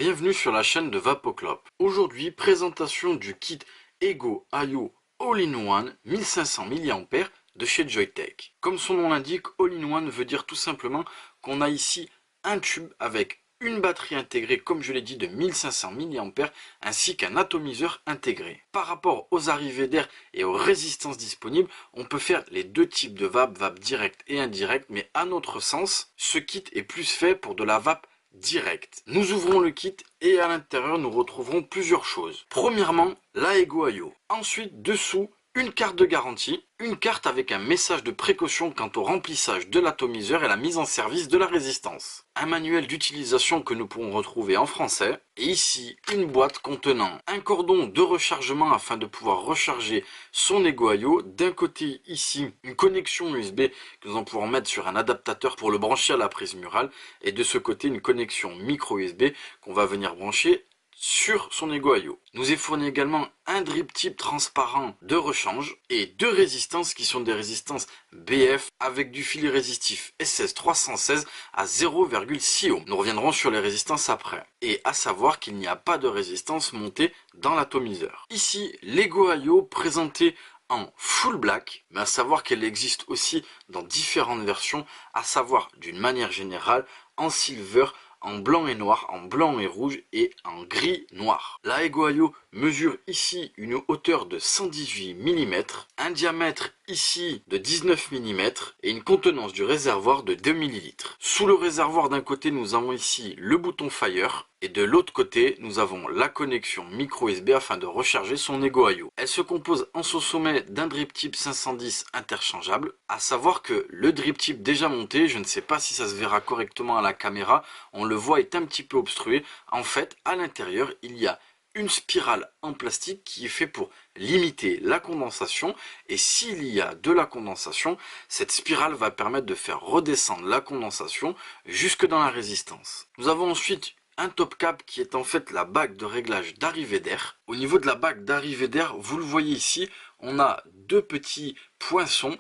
Bienvenue sur la chaîne de Vapoclop. Aujourd'hui, présentation du kit Ego IO All-in-One 1500 mAh de chez Joyetech. Comme son nom l'indique, All-in-One veut dire tout simplement qu'on a ici un tube avec une batterie intégrée, comme je l'ai dit, de 1500 mAh ainsi qu'un atomiseur intégré. Par rapport aux arrivées d'air et aux résistances disponibles, on peut faire les deux types de vape direct et indirect, mais à notre sens, ce kit est plus fait pour de la vape direct. Nous ouvrons le kit et à l'intérieur nous retrouverons plusieurs choses. Premièrement, la Ego IO. Ensuite, dessous, une carte de garantie, une carte avec un message de précaution quant au remplissage de l'atomiseur et la mise en service de la résistance. Un manuel d'utilisation que nous pourrons retrouver en français. Et ici, une boîte contenant un cordon de rechargement afin de pouvoir recharger son Ego IO. D'un côté, ici, une connexion USB que nous allons pouvoir mettre sur un adaptateur pour le brancher à la prise murale. Et de ce côté, une connexion micro USB qu'on va venir brancher sur son Ego IO. Nous est fourni également un drip tip transparent de rechange et deux résistances qui sont des résistances BF avec du fil résistif SS316 à 0,6 ohm. Nous reviendrons sur les résistances après. Et à savoir qu'il n'y a pas de résistance montée dans l'atomiseur. Ici, l'Ego IO présenté en full black, mais à savoir qu'elle existe aussi dans différentes versions, à savoir d'une manière générale en silver, en blanc et noir, en blanc et rouge et en gris noir. La Ego IO mesure ici une hauteur de 118 mm, un diamètre ici de 19 mm et une contenance du réservoir de 2 ml. Sous le réservoir d'un côté nous avons ici le bouton Fire et de l'autre côté nous avons la connexion micro USB afin de recharger son Ego IO. Elle se compose en son sommet d'un drip tip 510 interchangeable, à savoir que le drip tip déjà monté, je ne sais pas si ça se verra correctement à la caméra, on le voit est un petit peu obstrué. En fait, à l'intérieur, il y a une spirale en plastique qui est fait pour limiter la condensation, et s'il y a de la condensation, cette spirale va permettre de faire redescendre la condensation jusque dans la résistance. Nous avons ensuite un top cap qui est en fait la bague de réglage d'arrivée d'air. Au niveau de la bague d'arrivée d'air, vous le voyez ici, on a deux petits poinçons.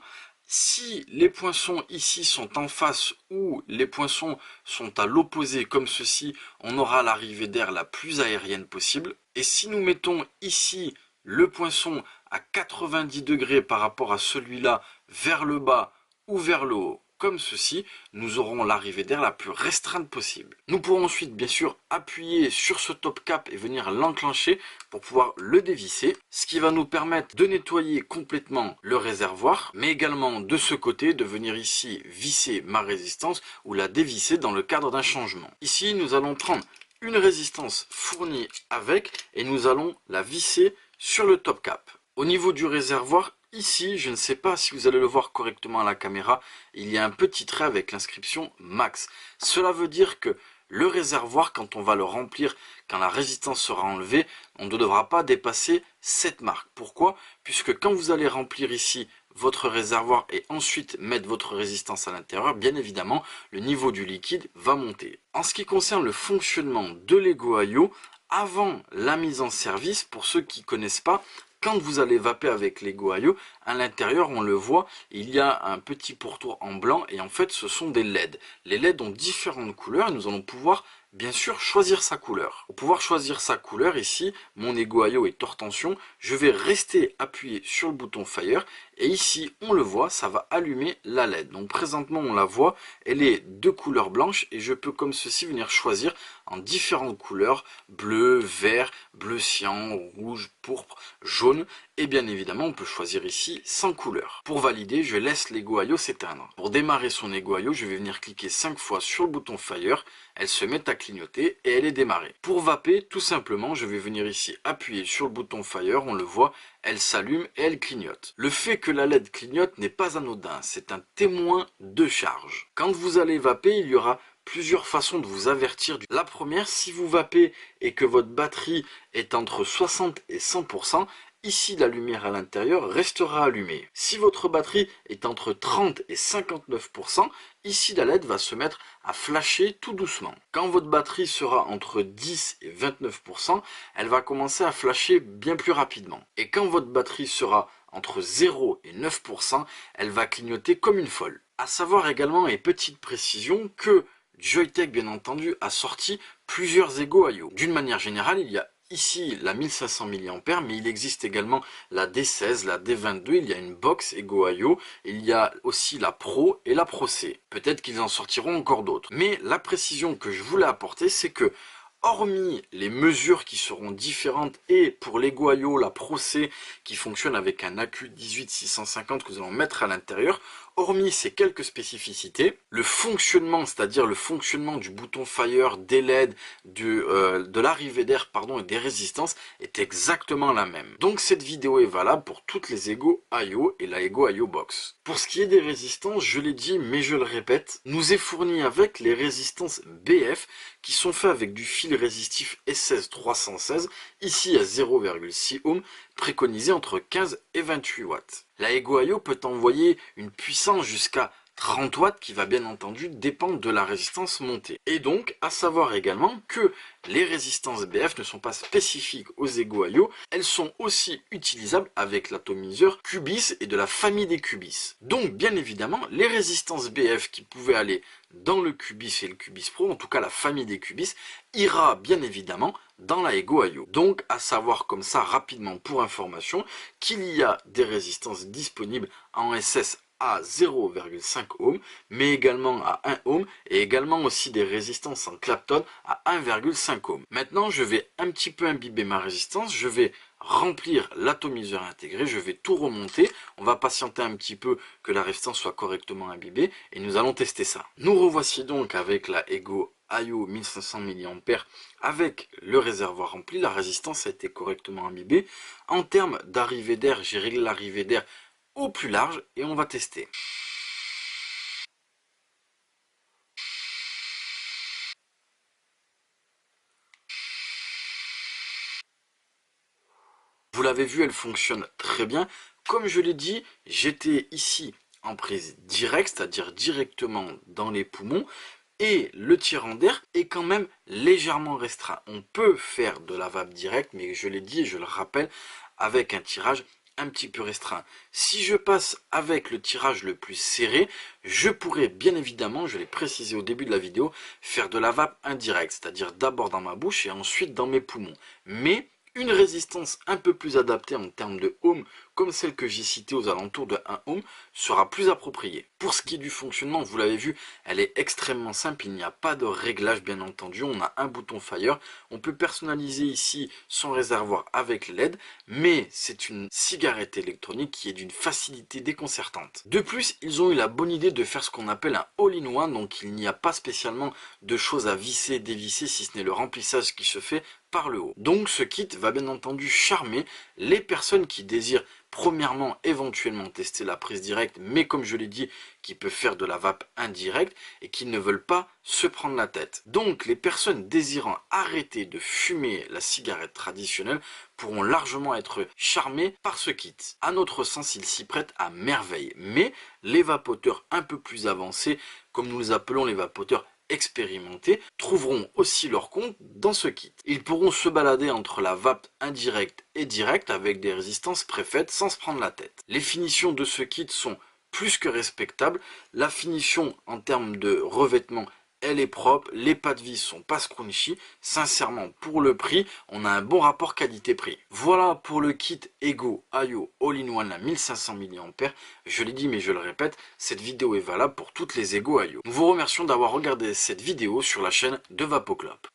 Si les poinçons ici sont en face ou les poinçons sont à l'opposé comme ceci, on aura l'arrivée d'air la plus aérienne possible. Et si nous mettons ici le poinçon à 90 degrés par rapport à celui-là vers le bas ou vers le haut, comme ceci, nous aurons l'arrivée d'air la plus restreinte possible. Nous pourrons ensuite bien sûr appuyer sur ce top cap et venir l'enclencher pour pouvoir le dévisser, ce qui va nous permettre de nettoyer complètement le réservoir, mais également de ce côté de venir ici visser ma résistance ou la dévisser dans le cadre d'un changement. Ici nous allons prendre une résistance fournie avec et nous allons la visser sur le top cap. Au niveau du réservoir, ici, je ne sais pas si vous allez le voir correctement à la caméra, il y a un petit trait avec l'inscription Max. Cela veut dire que le réservoir, quand on va le remplir, quand la résistance sera enlevée, on ne devra pas dépasser cette marque. Pourquoi? Puisque quand vous allez remplir ici votre réservoir et ensuite mettre votre résistance à l'intérieur, bien évidemment, le niveau du liquide va monter. En ce qui concerne le fonctionnement de l'Ego IO, avant la mise en service, pour ceux qui ne connaissent pas, quand vous allez vaper avec l'Ego IO, à l'intérieur, on le voit, il y a un petit pourtour en blanc et en fait, ce sont des LED. Les LED ont différentes couleurs et nous allons pouvoir, bien sûr, choisir sa couleur. Pour pouvoir choisir sa couleur, ici, mon Ego IO est hors tension. Je vais rester appuyé sur le bouton Fire et ici, on le voit, ça va allumer la LED. Donc présentement, on la voit, elle est de couleur blanche et je peux comme ceci venir choisir en différentes couleurs, bleu, vert, bleu cyan, rouge, pourpre, jaune. Et bien évidemment, on peut choisir ici sans couleur. Pour valider, je laisse l'Ego IO s'éteindre. Pour démarrer son Ego IO, je vais venir cliquer 5 fois sur le bouton Fire. Elle se met à clignoter et elle est démarrée. Pour vaper, tout simplement, je vais venir ici appuyer sur le bouton Fire. On le voit, elle s'allume et elle clignote. Le fait que la LED clignote n'est pas anodin. C'est un témoin de charge. Quand vous allez vaper, il y aura plusieurs façons de vous avertir. La première, si vous vapez et que votre batterie est entre 60 et 100%, ici la lumière à l'intérieur restera allumée. Si votre batterie est entre 30 et 59%, ici la LED va se mettre à flasher tout doucement. Quand votre batterie sera entre 10 et 29%, elle va commencer à flasher bien plus rapidement. Et quand votre batterie sera entre 0 et 9%, elle va clignoter comme une folle. À savoir également, et petite précision, que Joyetech bien entendu a sorti plusieurs égaux IO. D'une manière générale, il y a ici la 1500 mAh, mais il existe également la D16, la D22, il y a une box Ego IO, il y a aussi la Pro et la Pro C. Peut-être qu'ils en sortiront encore d'autres. Mais la précision que je voulais apporter, c'est que hormis les mesures qui seront différentes et pour l'Ego IO, la Pro C qui fonctionne avec un accu 18650 que nous allons mettre à l'intérieur, hormis ces quelques spécificités, le fonctionnement, c'est-à-dire le fonctionnement du bouton Fire, des LED, de l'arrivée d'air et des résistances est exactement la même. Donc cette vidéo est valable pour toutes les Ego IO et la Ego IO Box. Pour ce qui est des résistances, je l'ai dit mais je le répète, nous est fourni avec les résistances BF qui sont faits avec du fil résistif S16-316, ici à 0,6 ohm, préconisé entre 15 et 28 watts. La Ego IO peut envoyer une puissance jusqu'à 30 watts qui va bien entendu dépendre de la résistance montée. Et donc, à savoir également que les résistances BF ne sont pas spécifiques aux Ego IO, elles sont aussi utilisables avec l'atomiseur Cubis et de la famille des Cubis. Donc, bien évidemment, les résistances BF qui pouvaient aller dans le Cubis et le Cubis Pro, en tout cas la famille des Cubis, ira bien évidemment dans la Ego IO. Donc, à savoir comme ça rapidement pour information, qu'il y a des résistances disponibles en SS à 0,5 ohm, mais également à 1 ohm, et également aussi des résistances en Clapton à 1,5 ohm. Maintenant, je vais un petit peu imbiber ma résistance, je vais remplir l'atomiseur intégré, je vais tout remonter, on va patienter un petit peu que la résistance soit correctement imbibée, et nous allons tester ça. Nous revoici donc avec la Ego IO 1500 mAh avec le réservoir rempli, la résistance a été correctement imbibée. En termes d'arrivée d'air, j'ai réglé l'arrivée d'air au plus large et on va tester. Vous l'avez vu, elle fonctionne très bien. Comme je l'ai dit, j'étais ici en prise directe, c'est-à-dire directement dans les poumons. Et le tirant d'air est quand même légèrement restreint. On peut faire de la vape directe, mais je l'ai dit et je le rappelle, avec un tirage un petit peu restreint. Si je passe avec le tirage le plus serré, je pourrais bien évidemment, je l'ai précisé au début de la vidéo, faire de la vape indirecte, c'est-à-dire d'abord dans ma bouche et ensuite dans mes poumons. Mais une résistance un peu plus adaptée en termes de ohm, comme celle que j'ai citée aux alentours de 1 ohm, sera plus appropriée. Pour ce qui est du fonctionnement, vous l'avez vu, elle est extrêmement simple, il n'y a pas de réglage bien entendu, on a un bouton Fire, on peut personnaliser ici son réservoir avec LED, mais c'est une cigarette électronique qui est d'une facilité déconcertante. De plus, ils ont eu la bonne idée de faire ce qu'on appelle un all-in-one, donc il n'y a pas spécialement de choses à visser, dévisser, si ce n'est le remplissage qui se fait par le haut. Donc ce kit va bien entendu charmer les personnes qui désirent premièrement éventuellement tester la prise directe, mais comme je l'ai dit, qui peut faire de la vape indirecte et qui ne veulent pas se prendre la tête. Donc les personnes désirant arrêter de fumer la cigarette traditionnelle pourront largement être charmées par ce kit. À notre sens, il s'y prête à merveille, mais les vapoteurs un peu plus avancés, comme nous les appelons les vapoteurs expérimentés, trouveront aussi leur compte dans ce kit. Ils pourront se balader entre la vape indirecte et directe avec des résistances préfaites sans se prendre la tête. Les finitions de ce kit sont plus que respectables. La finition en termes de revêtement, elle est propre, les pas de vis sont pas scrunchy. Sincèrement, pour le prix, on a un bon rapport qualité-prix. Voilà pour le kit Ego IO All-in-One à 1500 mAh. Je l'ai dit mais je le répète, cette vidéo est valable pour toutes les Ego IO. Nous vous remercions d'avoir regardé cette vidéo sur la chaîne de Vapoclop.